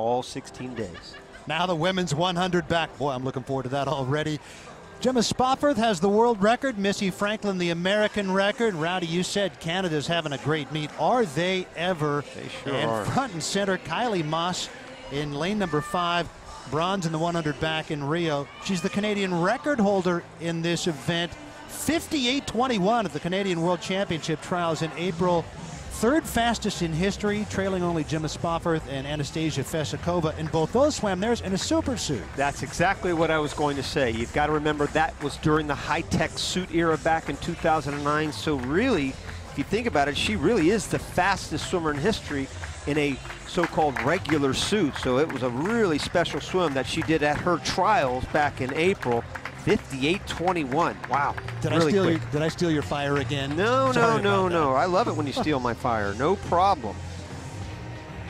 all 16 days. Now the women's 100 back. Boy, I'm looking forward to that already. Gemma Spofford has the world record. Missy Franklin the American record. Rowdy, you said Canada's having a great meet. Are they ever? They sure and are. Front and center, Kylie Moss in lane number 5. Bronze in the 100 back in Rio. She's the Canadian record holder in this event. 58.21 at the Canadian World Championship trials in April. Third fastest in history, trailing only Gemma Spofford and Anastasia Fesikova. And both those swam theirs in a super suit. That's exactly what I was going to say. You've got to remember that was during the high-tech suit era back in 2009. So really, if you think about it, she really is the fastest swimmer in history in a so-called regular suit. So it was a really special swim that she did at her trials back in April. 58.21. Wow. Did I steal your fire again? No, no. I love it when you steal my fire. No problem.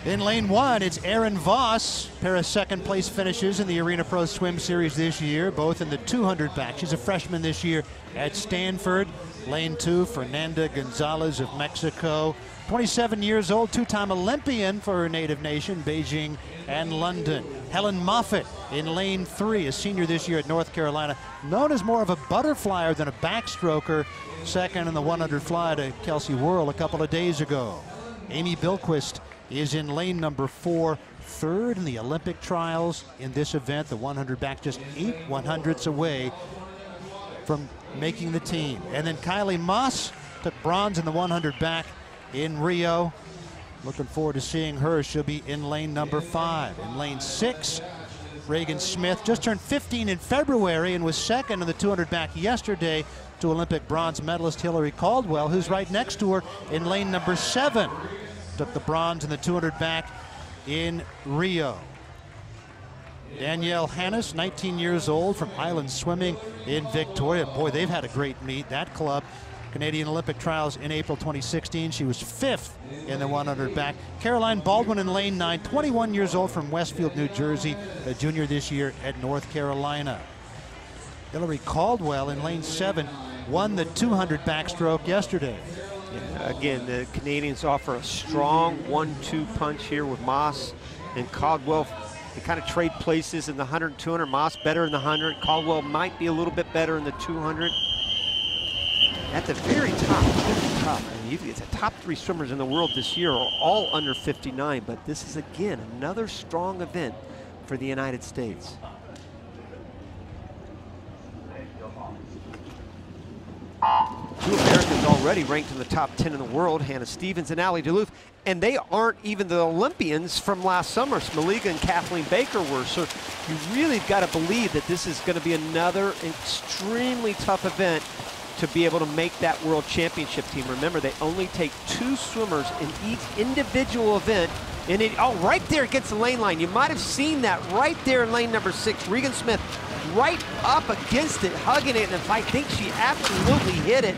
In lane 1, it's Erin Voss. Pair of second place finishes in the Arena Pro Swim Series this year, both in the 200 back. She's a freshman this year at Stanford. Lane 2, Fernanda Gonzalez of Mexico. 27 years old, two-time Olympian for her native nation, Beijing and London. Helen Moffitt in lane 3, a senior this year at North Carolina, known as more of a butterflyer than a backstroker. Second in the 100 fly to Kelsey Whirl a couple of days ago. Amy Bilquist is in lane number 4, third in the Olympic trials in this event. The 100 back just 8 100ths away from making the team. And then Kylie Moss took bronze in the 100 back in Rio. Looking forward to seeing her. She'll be in lane number 5. In lane 6, Regan Smith just turned 15 in February and was second in the 200 back yesterday to Olympic bronze medalist Hillary Caldwell, who's right next to her in lane number 7. Took the bronze in the 200 back in Rio. Danielle Hannes, 19 years old, from Island Swimming in Victoria. Boy, they've had a great meet, that club. Canadian Olympic trials in April 2016. She was 5th in the 100 back. Caroline Baldwin in lane 9, 21 years old, from Westfield, New Jersey, a junior this year at North Carolina. Hillary Caldwell in lane 7 won the 200 backstroke yesterday. Yeah, again, the Canadians offer a strong 1-2 punch here with Moss and Caldwell. They kind of trade places in the 100 and 200. Moss better in the 100. Caldwell might be a little bit better in the 200. At the very top, it's tough. I mean, the top 3 swimmers in the world this year are all under 59, but this is, again, another strong event for the United States. Two Americans already ranked in the top 10 in the world, Hannah Stevens and Allie Duluth, and they aren't even the Olympians from last summer. Smaliga and Kathleen Baker were, so you really got to believe that this is going to be another extremely tough event to be able to make that world championship team. Remember, they only take 2 swimmers in each individual event. And right there against the lane line. You might have seen that right there in lane number 6. Regan Smith right up against it, hugging it, and if I think she absolutely hit it.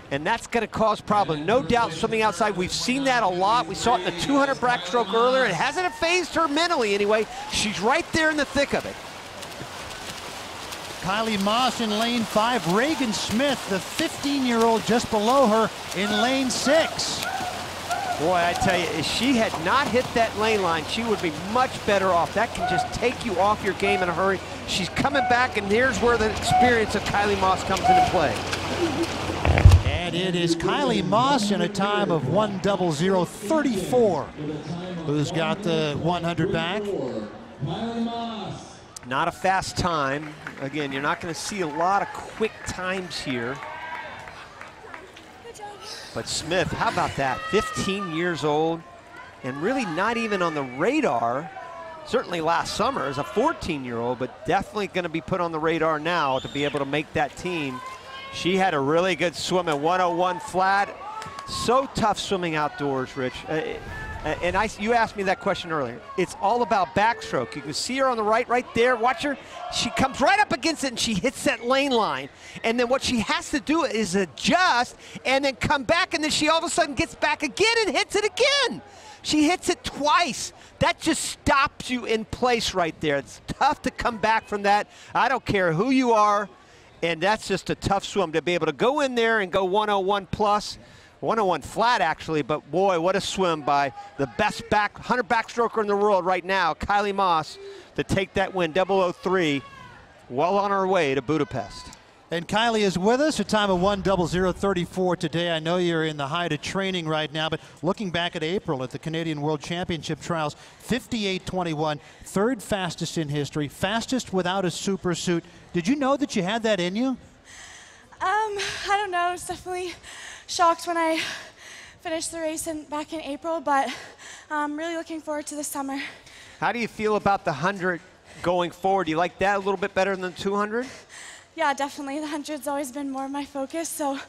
And that's going to cause problems. No doubt swimming outside. We've seen that a lot. We saw it in the 200 backstroke earlier. It hasn't phased her mentally anyway. She's right there in the thick of it. Kylie Moss in lane 5. Regan Smith, the 15-year-old, just below her in lane 6. Boy, I tell you, if she had not hit that lane line, she would be much better off. That can just take you off your game in a hurry. She's coming back, and here's where the experience of Kylie Moss comes into play. And it is Kylie Moss in a time of 1:00:34. Who's got the 100 back? Not a fast time. Again, you're not going to see a lot of quick times here. But Smith, how about that? 15 years old and really not even on the radar. Certainly last summer as a 14-year-old, but definitely going to be put on the radar now to be able to make that team. She had a really good swim at 101 flat. So tough swimming outdoors, Rich. And you asked me that question earlier. It's all about backstroke. You can see her on the right there. Watch her. She comes right up against it and she hits that lane line. And then what she has to do is adjust and then come back, and then she all of a sudden gets back again and hits it again. She hits it twice. That just stops you in place right there. It's tough to come back from that. I don't care who you are. And that's just a tough swim to be able to go in there and go 101 plus 101 flat, actually, but boy, what a swim by the best 100 backstroker in the world right now, Kylie Moss, to take that win, 003, well on our way to Budapest. And Kylie is with us, a time of 1:00:34 today. I know you're in the height of training right now, but looking back at April at the Canadian World Championship trials, 58:21, third fastest in history, fastest without a super suit. Did you know that you had that in you? I don't know. I was definitely shocked when I finished the race back in April, but I'm really looking forward to the summer. How do you feel about the 100 going forward? Do you like that a little bit better than the 200? Yeah, definitely. The 100's always been more of my focus. So,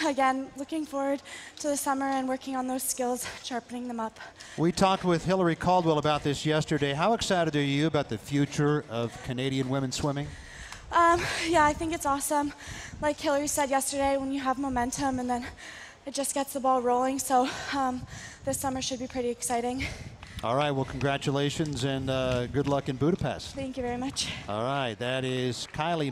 again, looking forward to the summer and working on those skills, sharpening them up. We talked with Hillary Caldwell about this yesterday. How excited are you about the future of Canadian women's swimming? Yeah, I think it's awesome. Like Hillary said yesterday, when you have momentum and then it just gets the ball rolling. So this summer should be pretty exciting. All right, well, congratulations and good luck in Budapest. Thank you very much. All right, that is Kylie.